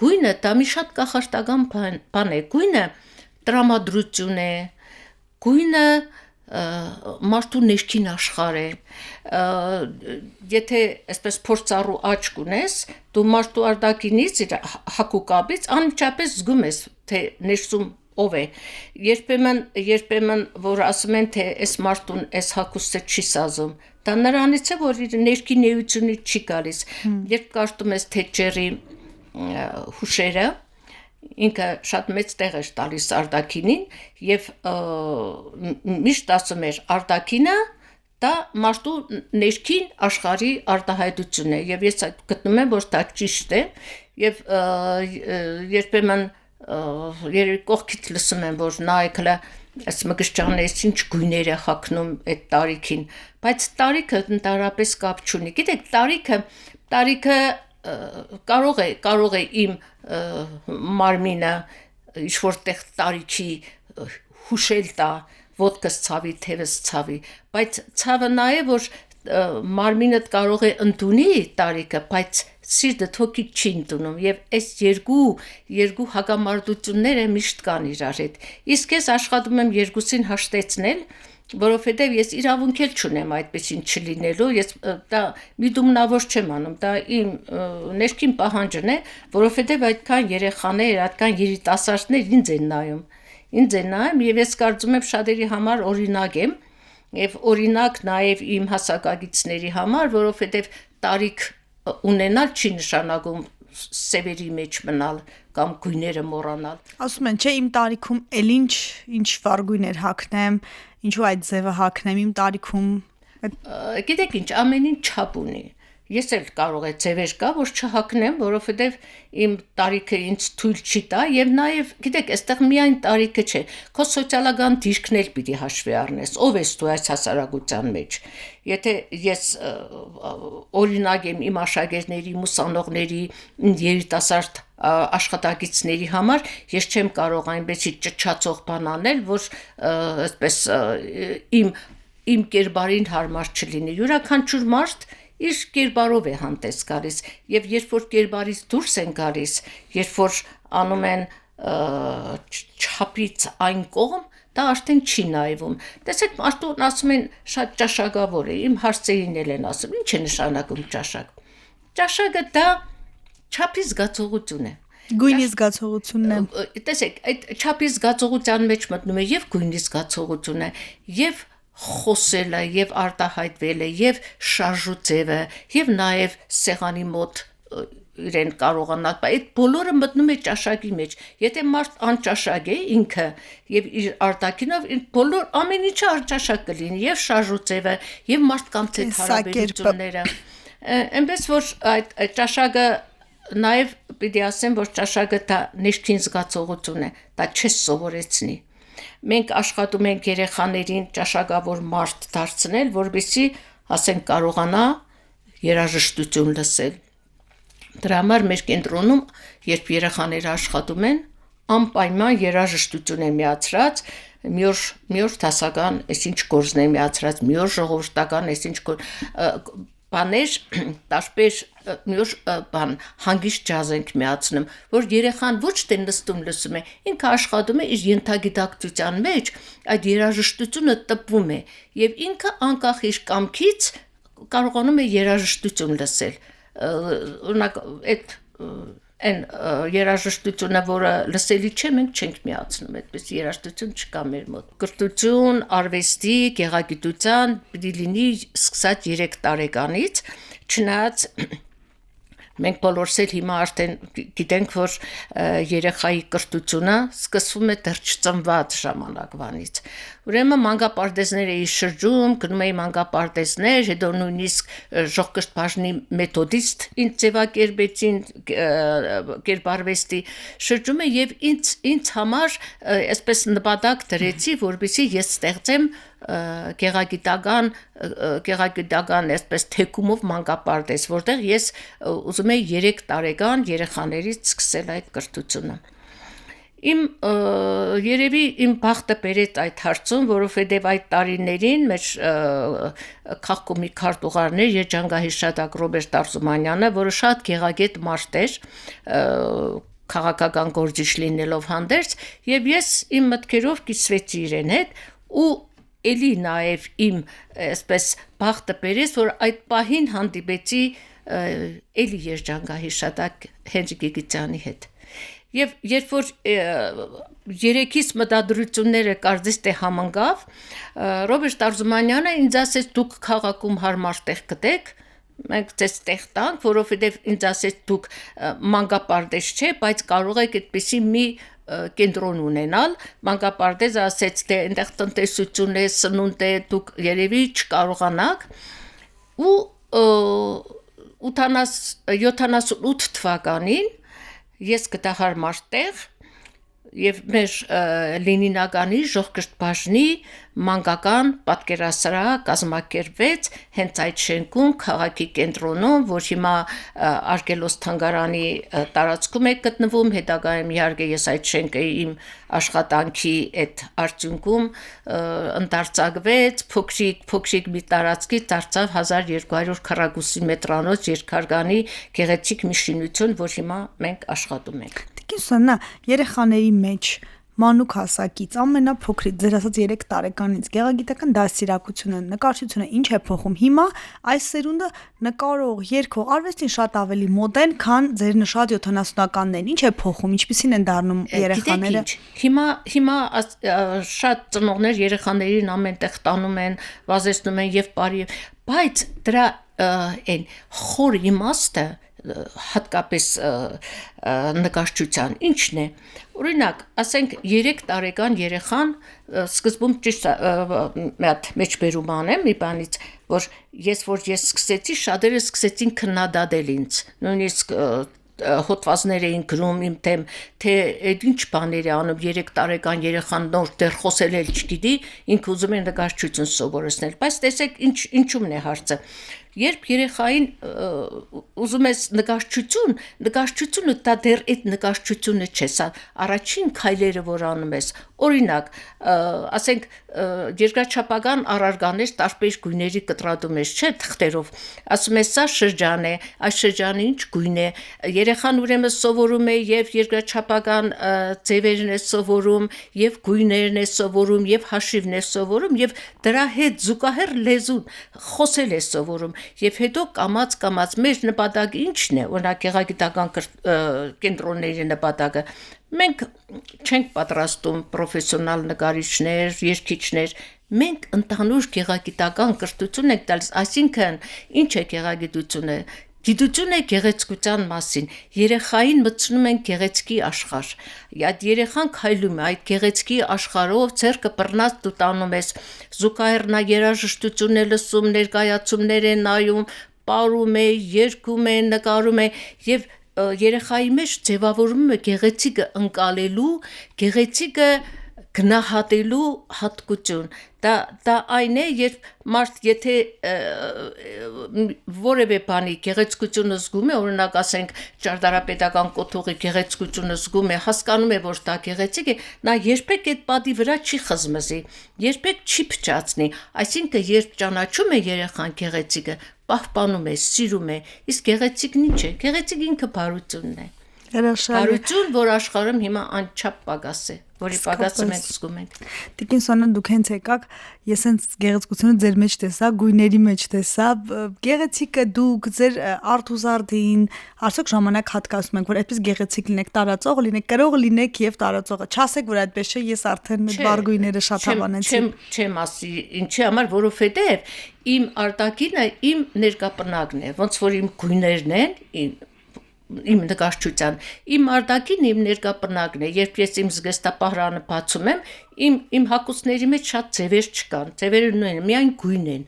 գույնը դա մի շատ կախարդական բան է, գույնը տրամադրություն է, գույնը մարդու ներքին աշխարհ է, եթե այսպես փորձառու աչք ունես, դու մարդու արտաքինից իր հակուկապից անմիջապես զգում ես, թե ներսում ով է, երբեմն որ ասում են, թե այս մարդուն այս հագուստը չի սազում, դա նրանից է, որ իր ներքին էությունից չի գալիս, երբ կարդում ես Թետչերի հուշերը, ինքը շատ մեծ տեղ էր տալիս արտաքինին եւ միշտ ասում էր արտաքինը դա մարդու ներքին աշխարհի արտահայտությունն է եւ ես գտնում եմ որ դա ճիշտ է եւ երբեմն երբ կողքից լսում եմ որ նայքլը այս մգշճանն էս ինչ գույներ է հագնում այդ տարիքին բայց տարիքը ընդհանրապես կապ չունի գիտեք տարիքը կարող է իմ մարմինը ինչ որտեղ տարիքի հուշել տա ոտքս ցավի թևս ցավի բայց ցավը նա է որ մարմինդ կարող է ընդունի տարիքը բայց սիրտը թոքից չի ընդունում եւ այս երկու հակամարտությունները միշտ կան իրար հետ իսկ ես աշխատում եմ երկուսին հաշտեցնել որովհետև ես իրավունք էլ չունեմ այդպեսին չլինելու, ես դա միդումնավոր չեմ անում, դա իմ ներքին պահանջն է, որովհետև այդքան երեխաներ, այդքան երիտասարդներ ինձ են նայում եւ ես կարծում եմ շատերի համար օրինակ եմ եւ օրինակ նաեւ իմ հասակագիցների համար, որովհետև տարիք ունենալ չի նշանակում սևերի մեջ մնալ կամ գույները մոռանալ։ Ասում են, չէ, իմ տարիքում էլ ինչ վարգույներ հագնեմ, ինչու այդ ձևը հագնեմ, իմ տարիքում Գիտեք ինչ, ամեն ինչ չափ ունի։ Ես էլ կարող է ձևեր կա, որ չհագնեմ, որովհետև իմ տարիքը ինձ թույլ չի տա եւ նաեւ գիտեք, այստեղ միայն տարիքը չէ, քո սոցիալական դիրքն էլ պիտի հաշվի առնես, ով ես դու այս հասարակության մեջ։ Եթե ես օրինակ եմ իմ աշակերտների, ուսանողների, երիտասարդ աշխատակիցների համար, ես չեմ կարող այնպեսի ճչացող բան անել, որ այսպես իմ կերպարին հարմար չլինի։ Յուրաքանչյուր մարդ իր կերպարով է հանդես գալիս եւ երբ որ կերպարից դուրս են գալիս, երբ որ անում են չափից այն կողմ, դա արդեն չի նայվում։ Տեսեք, մարդուն ասում են շատ ճաշակավոր է, իմ հարցերին էլ են ասում, ինչ է նշանակում ճաշակ։ Ճաշակը դա չափի զգացողություն է։ Գույնի զգացողությունն է։ Տեսեք, այդ չափի զգացողության մեջ մտնում է եւ գույնի զգացողությունը, եւ խոսելը եւ արտահայտվելը եւ շարժու ձևը եւ նաեւ սեղանի մոտ իրեն կարողանալ այդ բոլորը մտնում է ճաշակի մեջ եթե մարդ անճաշակ է ինքը եւ իր արտաքինով բոլոր ամեն ինչը անճաշակ կլինի եւ շարժու ձևը եւ մարդկանց հետ հարաբերությունները այնպես որ այդ ճաշակը նաեւ պիտի ասեմ որ ճաշակը դա ներքին զգացողություն է դա չես սովորեցնի Մենք աշխատում ենք երեխաներին ճաշակավոր մարդ դարձնել, որպեսզի ասենք կարողանա երաժշտություն լսել։ Դրա համար մեր կենտրոնում, երբ երեխաները աշխատում են, անպայման երաժշտություն է միացրած, մի օր դասական այսինչ գործն է միացրած, մի օր ժողովրդական այսինչ բաներ, տարբեր մի օր հանգիստ ջազ ենք միացնում, որ երեխան ոչ թե նստում լսում է, ինքը աշխատում է իր ենթագիտակցության մեջ, այդ երաժշտությունը տպվում է եւ ինքը անկախ իր կամքից կարողանում է երաժշտություն լսել։ Օրինակ այն երաժշտությունը, որը լսելի չէ, մենք չենք միացնում, այդպես երաժշտություն չկա մեր մոտ։ Կրթություն, արվեստի, գեղագիտության պիտի լինի սկսած 3 տարեկանից, չնայած մենք բոլորս էլ հիմա արդեն գիտենք, որ երեխայի կրթությունը սկսվում է դեռ չծնված ժամանակվանից։ Ուրեմն մանկապարտեզներ էի շրջում, գնում էի մանկապարտեզներ, հետո նույնիսկ ժողկրթբաժնի մեթոդիստ ինձ ձևակերպեցին կերպարվեստի շրջումը եւ ինձ համար այսպես նպատակ դրեցի, որպեսզի ես ստեղծեմ գեղագիտական այսպես թեկումով մանկապարտեզ, որտեղ ես ուզում եի 3 տարեկան երեխաներից սկսել այդ կրթությունը։ Երևի իմ բախտը բերեց այդ հարցում, որովհետև այդ տարիներին մեր քաղաքոմի քարտուղարներ երջանկահիշատակ Ռոբերտ Արզումանյանը, որը շատ գեղագետ մարդ էր, քաղաքական գործիչ լինելով հանդերձ, եւ ես իմ մտքերով կիսվեցի իրեն հետ ու էլի նաեւ իմ այսպես բախտը բերեց, որ այդ պահին հանդիպեցի էլի երջանկահիշատակ Հենրիկ Գիգիթյանի հետ։ Եվ երբ որ երեքից մտադրությունները կարծես թե համընկավ, Ռոբերտ Արզումանյանը ինձ ասեց դուք քաղաքում հարմար տեղ գտեք, մենք ձեզ տեղ տանք, որովհետև ինձ ասեց դուք մանկապարտեզ չէ, բայց կարող եք այդպիսի մի կենտրոն ունենալ, մանկապարտեզը ասեց թե այնտեղ տնտեսություն է, սնունդ է, դուք երևի չկարողանաք ու 78 թվականին ես գտա հարմար տեղ եւ մեր Լենինագանի Ժողկրթ-բաժնի մանկական պատկերասրահ կազմակերպվեց հենց այդ շենքում քաղաքի կենտրոնում, որ հիմա Արգելոս թանգարանի տարածքում է գտնվում, հետագայում իհարկե ես այդ շենքը իմ աշխատանքի այդ արդյունքում ընդարձակվեց, փոքրիկ մի տարածքի դարձավ 1200 քառակուսի մետրանոց երկհարկանի գեղեցիկ մի շինություն, որ հիմա մենք աշխատում ենք։ Սանա երեխաների մեջ մանուկ հասակից ամենափոքրից ձեր ասած 3 տարեկանից գեղագիտական դաստիարակությունը, նկարչությունը ինչ է փոխում հիմա այս սերունդը նկարող, երգող, արվեստին շատ ավելի մոդեռն, քան ձեր նշած 70-ականներին, ինչ է փոխում, ինչպիսին են դառնում երեխաները։ Հիմա շատ ծնողներ երեխաներին ամեն տեղ տանում են, վազեցնում են եւ բարի, բայց դրա այն խոր իմաստը հատկապես նկարչության ինչն է, օրինակ ասենք 3 տարեկան երեխան սկզբում ճիշտ մի հատ մեջբերում անեմ մի բանից, որ ես սկսեցի, շատերը սկսեցին քննադատել ինձ, նույնիսկ հոդվածներ էին գրում իմ թեմ, թե այդ ինչ բաներ է անում 3 տարեկան երեխան նոր դեռ խոսել էլ չգիտի, ինքը ուզում է նկարչություն սովորեցնել, բայց տեսեք ինչումն է հարցը։ Երբ երեխային ուզում ես նկարչությունը դա դեռ այդ նկարչությունը չէ, սա առաջին քայլերը որ անում ես, օրինակ, ասենք երկրաչափական առարկաներ տարբեր գույների կտրատում ես, չէ, թղթերով, ասում ես սա շրջան է, այս շրջանը ինչ գույն է, երեխան ուրեմն սովորում է եւ երկրաչափական ձևերն է սովորում, եւ գույներն է սովորում, եւ հաշիվն է սովորում, եւ դրա հետ զուգահեռ լեզուն խոսել է սովորում։ Եվ հետո կամած մեր նպատակը ինչն է, օրինակ գեղագիտական կենտրոնների նպատակը, մենք չենք պատրաստում պրոֆեսիոնալ նկարիչներ, երգիչներ, մենք ընդհանուր գեղագիտական կրթություն ենք տալիս, այսինքն ինչ է գեղագիտությունը, գիտություն է գեղեցկության մասին, երեխային մտցնում են գեղեցկի աշխարհ, այդ երեխան քայլում է այդ գեղեցկի աշխարհով, ձեռքը բռնած դու տանում ես, զուգահեռ նա երաժշտություն է լսում, ներկայացումներ է նայում, պարում է, երգում է, նկարում է եւ երեխայի մեջ ձևավորվում է գեղեցիկը ընկալելու, գեղեցիկը գնահատելու հատկություն, դա այն է, երբ մարդ եթե որևէ բանի գեղեցկությունը զգում է, օրինակ ասենք ճարտարապետական կոթողի գեղեցկությունը զգում է, հասկանում է, որ դա գեղեցիկ է, նա երբեք այդ պատի վրա չի խզմզի, երբեք չի փչացնի, այսինքն երբ ճանաչում է երեխան գեղեցիկը, պահպանում է, սիրում է, իսկ գեղեցիկն ինչ է, գեղեցիկ ինքը բարությունն է, բարություն, որ աշխարհում հիմա անչափ պակաս է, որի պակասը մենք զգում ենք։ Տիկին Սոնա, դուք հենց եկաք, ես հենց գեղեցկությունը ձեր մեջ տեսա, գույների մեջ տեսա, գեղեցիկը դուք ձեր արթուզարդին, արդյոք ժամանակ հատկացնում եք, որ այդպես գեղեցիկ լինեք, տարածող լինեք, կրող լինեք եւ տարածողը։ Չասեք, որ այդպես չէ, ես արդեն մեր բար գույները շատ հավանեցի։ Չեմ ասի, ինչի համար, որովհետեւ իմ արտակինը իմ ներկապնակն է, ոնց որ իմ գույներն են, իմ նկարչության, իմ արտակին իմ ներկապնակն է, երբ ես իմ զգեստապահրանը բացում եմ, իմ հագուստների մեջ շատ ձևեր չկան, ձևերը նույնն են, միայն գույն են,